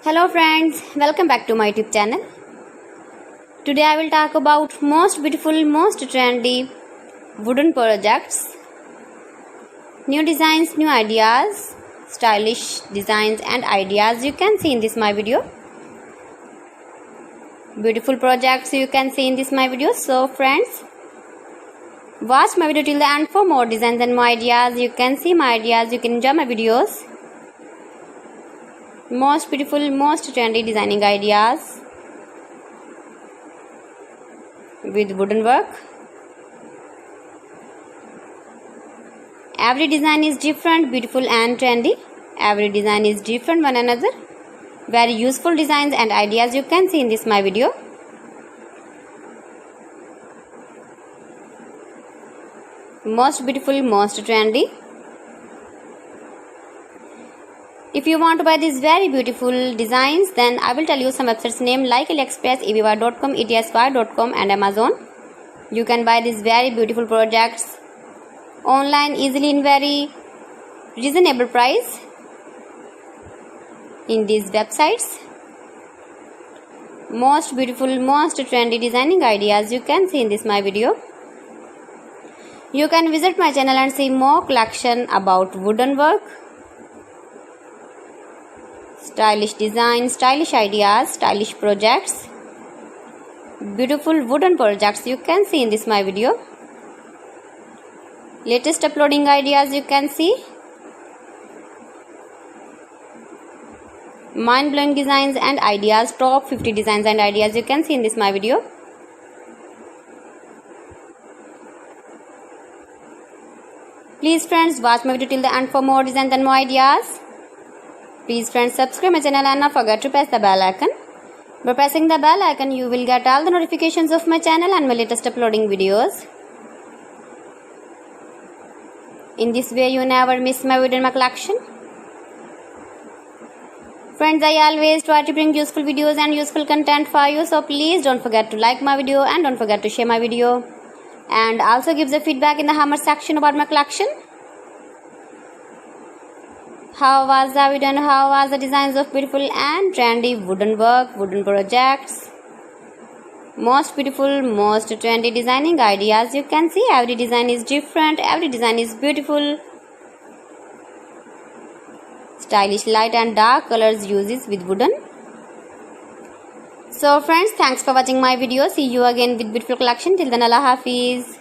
Hello friends, welcome back to my YouTube channel. Today I will talk about most beautiful, most trendy wooden projects, new designs, new ideas, stylish designs and ideas you can see in this my video. Beautiful projects you can see in this my video. So friends, watch my video till the end for more designs and more ideas. You can see my ideas, you can enjoy my videos. Most beautiful, most trendy designing ideas with wooden work. Every design is different, beautiful and trendy. Every design is different one another. Very useful designs and ideas you can see in this my video. Most beautiful, most trendy. If you want to buy these very beautiful designs, then I will tell you some websites name like AliExpress, eBay.com, etsy.com and Amazon. You can buy these very beautiful projects online easily in very reasonable price in these websites. Most beautiful, most trendy designing ideas you can see in this my video. You can visit my channel and see more collection about wooden work, stylish design, stylish ideas, stylish projects, beautiful wooden projects you can see in this my video. Latest uploading ideas you can see. Mind-blowing designs and ideas, top 50 designs and ideas you can see in this my video. Please friends, watch my video till the end for more designs and more ideas. Please friends, subscribe my channel and not forget to press the bell icon. By pressing the bell icon, you will get all the notifications of my channel and my latest uploading videos. In this way, you never miss my video in my collection. Friends, I always try to bring useful videos and useful content for you. So please don't forget to like my video and don't forget to share my video. And also give the feedback in the comment section about my collection. How was the video and how was the designs of beautiful and trendy wooden work, wooden projects? Most beautiful, most trendy designing ideas you can see. Every design is different, every design is beautiful. Stylish light and dark colors uses with wooden. So friends, thanks for watching my video. See you again with beautiful collection. Till then, Allah Hafiz.